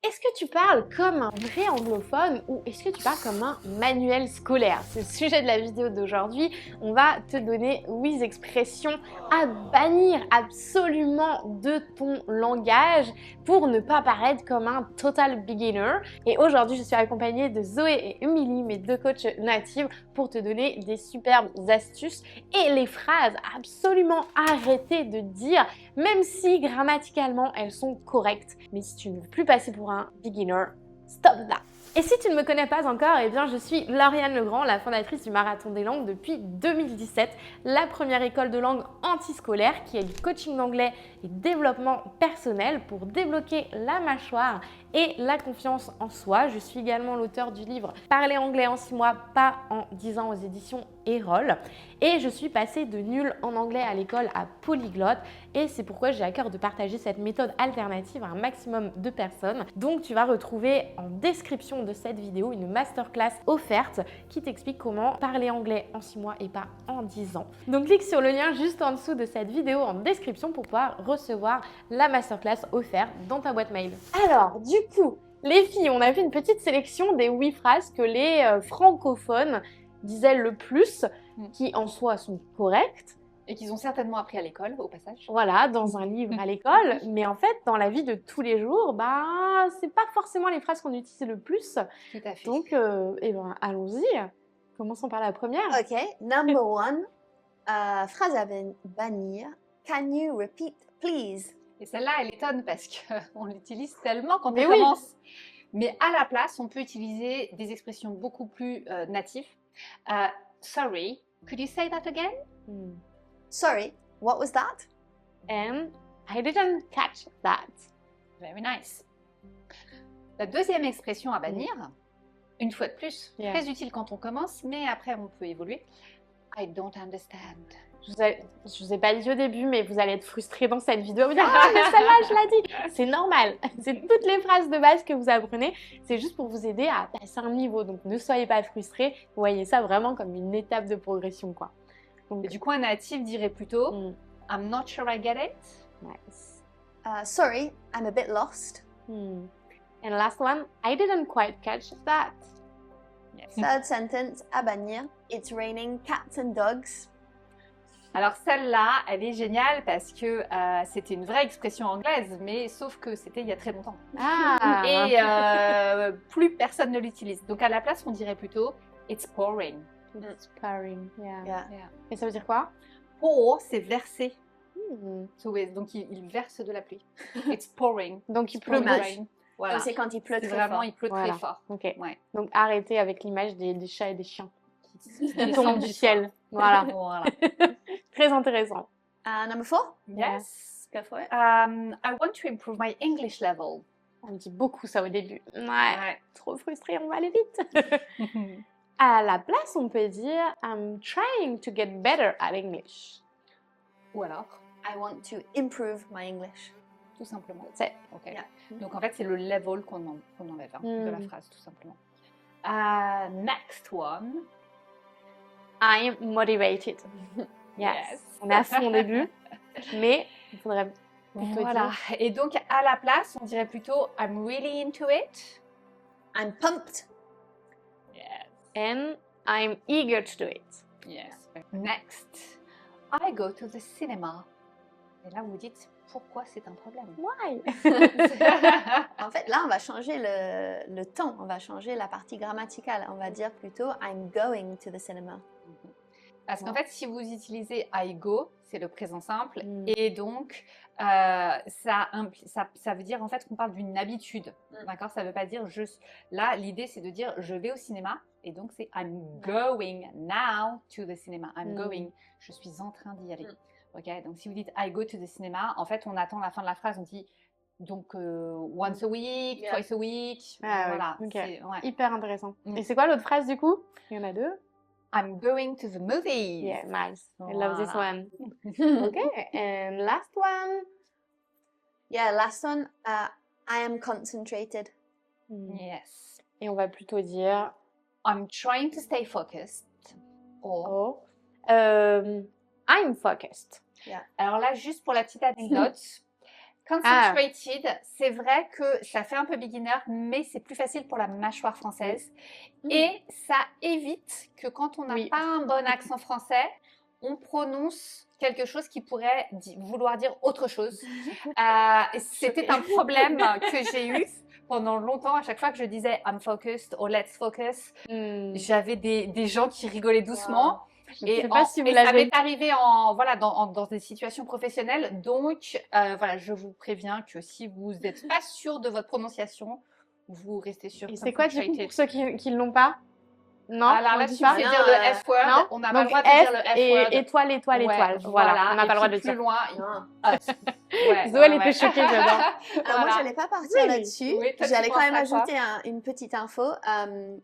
Est-ce que tu parles comme un vrai anglophone ou est-ce que tu parles comme un manuel scolaire? C'est le sujet de la vidéo d'aujourd'hui. On va te donner 8 expressions à bannir absolument de ton langage pour ne pas paraître comme un total beginner. Et aujourd'hui, je suis accompagnée de Zoé et Émilie, mes deux coachs natives, pour te donner des superbes astuces et les phrases à absolument arrêter de dire, même si grammaticalement elles sont correctes. Mais si tu ne veux plus passer pour un beginner, stop là. Et si tu ne me connais pas encore, eh bien je suis Lauriane Legrand, la fondatrice du Marathon des Langues depuis 2017, la première école de langue antiscolaire qui est du coaching d'anglais et développement personnel pour débloquer la mâchoire et la confiance en soi. Je suis également l'auteur du livre Parler anglais en 6 mois, pas en 10 ans aux éditions Erol. Et je suis passée de nulle en anglais à l'école à polyglotte et c'est pourquoi j'ai à cœur de partager cette méthode alternative à un maximum de personnes. Donc tu vas retrouver en description de cette vidéo une masterclass offerte qui t'explique comment parler anglais en 6 mois et pas en 10 ans. Donc clique sur le lien juste en dessous de cette vidéo en description pour pouvoir recevoir la masterclass offerte dans ta boîte mail. Alors du coup, les filles, on a vu une petite sélection des 8 phrases que les francophones disaient le plus, qui en soi sont correctes. Et qu'ils ont certainement appris à l'école, au passage. Voilà, dans un livre à l'école. Mais en fait, dans la vie de tous les jours, bah, c'est pas forcément les phrases qu'on utilise le plus. Tout à fait. Donc, eh ben, allons-y. Commençons par la première. Ok, number one, phrase à bannir. Can you repeat, please? Et celle-là, elle étonne parce qu'on l'utilise tellement quand Mais on oui. commence. Mais à la place, on peut utiliser des expressions beaucoup plus natives. Sorry, could you say that again? Sorry, what was that? And I didn't catch that. Very nice. La deuxième expression à bannir, une fois de plus, Yeah. très utile quand on commence, mais après on peut évoluer. I don't understand. Je vous ai pas dit au début, mais vous allez être frustrés dans cette vidéo. Vous dire, ah, mais celle-là, je l'ai dit. C'est normal. C'est toutes les phrases de base que vous apprenez. C'est juste pour vous aider à passer un niveau. Donc, ne soyez pas frustrés. Vous voyez ça vraiment comme une étape de progression, quoi. Donc, Et du coup, un natif dirait plutôt I'm not sure I get it. nice. Sorry, I'm a bit lost. And last one, I didn't quite catch that. Yes. Third sentence à bannir. It's raining cats and dogs. Alors celle-là, elle est géniale parce que c'était une vraie expression anglaise, mais sauf que c'était il y a très longtemps. Ah. Et plus personne ne l'utilise. Donc à la place, on dirait plutôt It's pouring. It's pouring. Yeah. Yeah. Et ça veut dire quoi? Pour, c'est verser. Hmm. Donc il verse de la pluie. It's pouring. Donc, il pleut. L'image. Voilà. Donc c'est quand il pleut C'est très vraiment, fort. il pleut Voilà. très fort. Ok. Ouais. Donc, arrêtez avec l'image des chats et des chiens qui Descend tombent du ciel. Voilà. Voilà. Très intéressant. Number four, Yes. go for it. I want to improve my English level. On dit beaucoup ça au début. Ouais. Ouais. Trop frustré, on va aller vite. À la place, on peut dire I'm trying to get better at English. Ou alors, I want to improve my English. tout simplement. C'est Ok. Yeah. Donc en fait, c'est le level qu'on enlève de la phrase, tout simplement. Next one. I'm motivated. Yes. On est à fond au début, mais il faudrait plutôt Voilà. dire Et donc à la place, on dirait plutôt I'm really into it. I'm pumped. Yes. and I'm eager to do it. Yes. Next, I go to the cinema. Et là, vous vous dites pourquoi c'est un problème. Why? En fait, là, on va changer le temps. On va changer la partie grammaticale. On va dire plutôt I'm going to the cinema. Parce qu'en fait, si vous utilisez I go, c'est le présent simple, Mm. et donc ça veut dire en fait qu'on parle d'une habitude, d'accord? Ça veut pas dire juste. Là, l'idée c'est de dire je vais au cinéma, et donc c'est I'm going now to the cinema. I'm going, je suis en train d'y aller. Ok? Donc si vous dites I go to the cinema, en fait on attend la fin de la phrase, on dit donc once a week, Yeah. twice a week, Ah, voilà. ouais, ok. C'est- ouais. Hyper intéressant. Mm. Et c'est quoi l'autre phrase du coup? Il y en a deux. I'm going to the movies. Yeah, nice. I love this Voilà. one. Okay, and last one. Yeah, last one. I am concentrated. Yes. Et on va plutôt dire I'm trying to stay focused. Or, I'm focused. alors là, juste pour la petite anecdote, Concentrated, c'est vrai que ça fait un peu beginner, mais c'est plus facile pour la mâchoire française. Et ça évite que quand on n'a pas un bon accent français, on prononce quelque chose qui pourrait vouloir dire autre chose. C'était un problème que j'ai eu pendant longtemps. À chaque fois que je disais I'm focused ou let's focus, j'avais des gens qui rigolaient doucement. Et, ça m'est arrivé dans des situations professionnelles. Donc, voilà, je vous préviens que si vous n'êtes pas sûr de votre prononciation, vous restez sûr. Et c'est quoi du coup pour ceux qui ne l'ont pas? Non, alors là, tu peux dire le F-word. On n'a pas le droit de dire le F-word. Étoile, étoile, étoile. Voilà, on n'a pas le droit de le dire. Plus loin. Zoé, elle était choquée, j'adore. Alors moi, je n'allais pas partir là-dessus. J'allais quand même ajouter une petite info.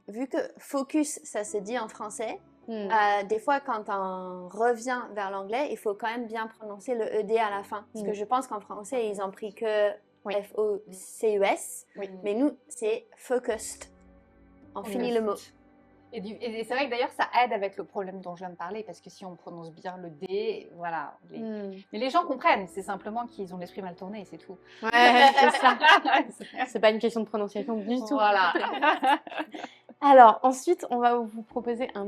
Vu que focus, ça se dit en français, des fois, quand on revient vers l'anglais, il faut quand même bien prononcer le ED à la fin. Parce que je pense qu'en français, ils ont pris que F-O-C-U-S. Mais nous, c'est focused. On finit le mot. Et c'est vrai que d'ailleurs, ça aide avec le problème dont je viens de parler, parce que si on prononce bien le D, voilà. Mais les gens comprennent, c'est simplement qu'ils ont l'esprit mal tourné, c'est tout. Ouais, c'est ça. C'est pas une question de prononciation du tout. Voilà. Alors, ensuite, on va vous proposer un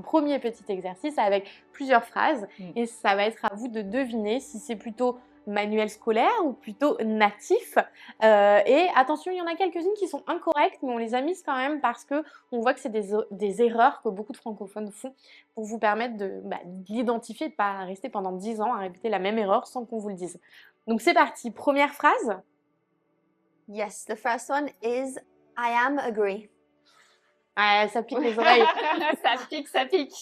premier petit exercice avec plusieurs phrases. Et ça va être à vous de deviner si c'est plutôt manuel scolaire ou plutôt natif. Et attention, il y en a quelques-unes qui sont incorrectes, mais on les a mises quand même parce qu'on voit que c'est des erreurs que beaucoup de francophones font pour vous permettre de l'identifier et de ne pas rester pendant 10 ans à répéter la même erreur sans qu'on vous le dise. Donc c'est parti, première phrase. Yes, the first one is I am agree. Ah, ça pique les oreilles. Ça pique.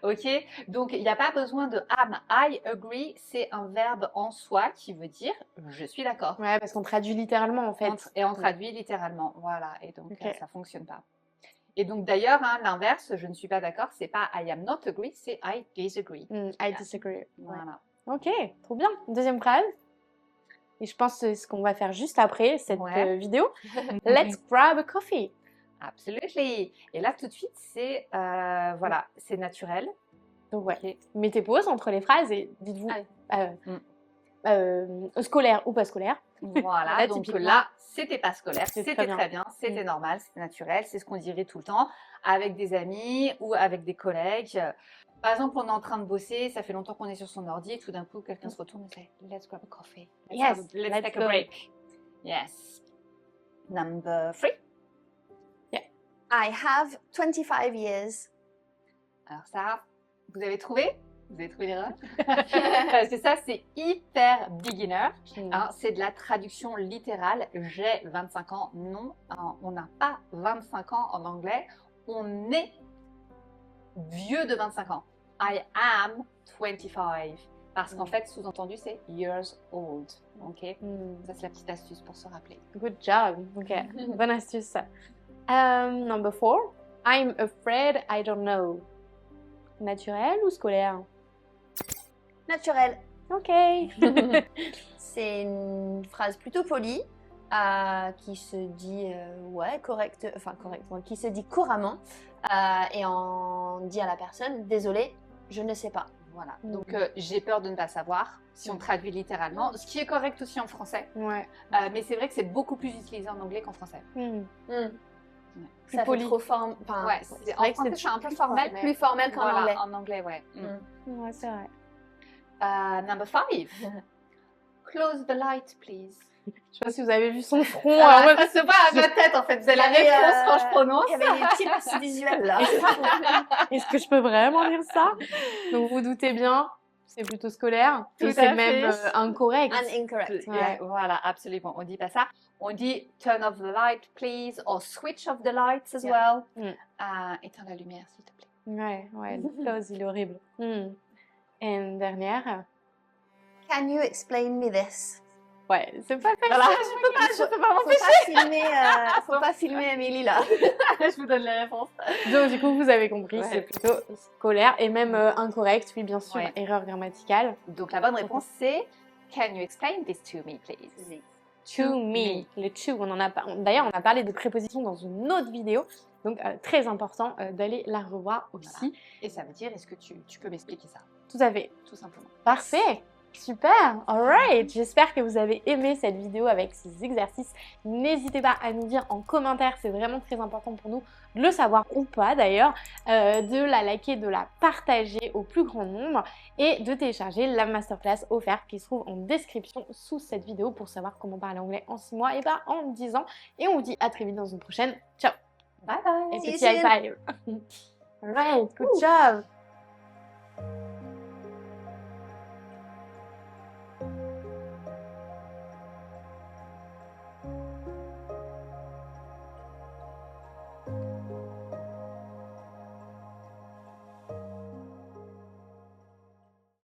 Ok, donc il n'y a pas besoin de am. I agree, c'est un verbe en soi qui veut dire je suis d'accord. Ouais, parce qu'on traduit littéralement en fait. On traduit littéralement, voilà, et donc ça fonctionne pas. Et donc d'ailleurs, l'inverse, je ne suis pas d'accord, c'est pas I am not agree, c'est I disagree. I disagree. Voilà. Ok, trop bien. Deuxième phrase. Et je pense que c'est ce qu'on va faire juste après cette vidéo. Let's grab a coffee. Absolutely. Et là, tout de suite, c'est c'est naturel. Donc, mettez pause entre les phrases et dites-vous scolaire ou pas scolaire. Voilà, là, donc là, c'était pas scolaire, c'était très bien, c'était normal, c'était naturel, c'est ce qu'on dirait tout le temps avec des amis ou avec des collègues. Par exemple, on est en train de bosser, ça fait longtemps qu'on est sur son ordi et tout d'un coup, quelqu'un se retourne et dit « Let's grab a coffee. Let's take a break. » Yes. Number 3. I have 25 years. Alors ça, vous avez trouvé? Vous avez trouvé l'erreur? Parce que ça, c'est hyper beginner. C'est de la traduction littérale. J'ai 25 ans. Non, on n'a pas 25 ans en anglais. On est vieux de 25 ans. I am 25. Parce qu'en fait, sous-entendu, c'est years old. Ok. Ça, c'est la petite astuce pour se rappeler. Good job. Ok. Bonne astuce. Number 4. I'm afraid I don't know. Naturel ou scolaire? Naturel. Ok. C'est une phrase plutôt polie qui se dit correctement, qui se dit couramment et on dit à la personne désolé, je ne sais pas. Voilà. Donc j'ai peur de ne pas savoir si on traduit littéralement, ce qui est correct aussi en français. Mais c'est vrai que c'est beaucoup plus utilisé en anglais qu'en français. Ça fait trop formel. C'est vrai que c'est un peu formel, plus formel qu'en anglais. En anglais, ouais. Ouais, c'est vrai. Number 5. Close the light, please. Je sais pas si vous avez vu son front. Ça se voit à ma tête, en fait. Vous avez la réponse quand je prononce. Il y avait des petits visuels là. Est-ce que je peux vraiment dire ça? Donc vous doutez bien, c'est plutôt scolaire. Tout c'est même incorrect. Incorrect. Voilà, absolument. On dit pas ça. On dit turn off the light, please, or switch off the lights as well. Éteins la lumière, s'il te plaît. Ouais, le close, il est horrible. Et une dernière. Can you explain me this? Ouais, c'est pas facile. Voilà, je peux pas m'empêcher. Faut pas filmer Amélie là. Je vous donne la réponse. Donc du coup, vous avez compris, c'est plutôt scolaire et même incorrect, oui, bien sûr, erreur grammaticale. Donc la bonne réponse, c'est Can you explain this to me, please? To me. Le to, on en a pas. D'ailleurs, on a parlé des prépositions dans une autre vidéo. Donc, très important d'aller la revoir aussi. Voilà. Et ça veut dire, est-ce que tu peux m'expliquer ça? Tout à fait. Tout simplement. Parfait. Super, alright. J'espère que vous avez aimé cette vidéo avec ces exercices. N'hésitez pas à nous dire en commentaire, c'est vraiment très important pour nous de le savoir ou pas d'ailleurs, de la liker, de la partager au plus grand nombre et de télécharger la masterclass offerte qui se trouve en description sous cette vidéo pour savoir comment parler anglais en 6 mois et pas en 10 ans. Et on vous dit à très vite dans une prochaine. Ciao. Bye bye. Et petit high five. Alright, good job.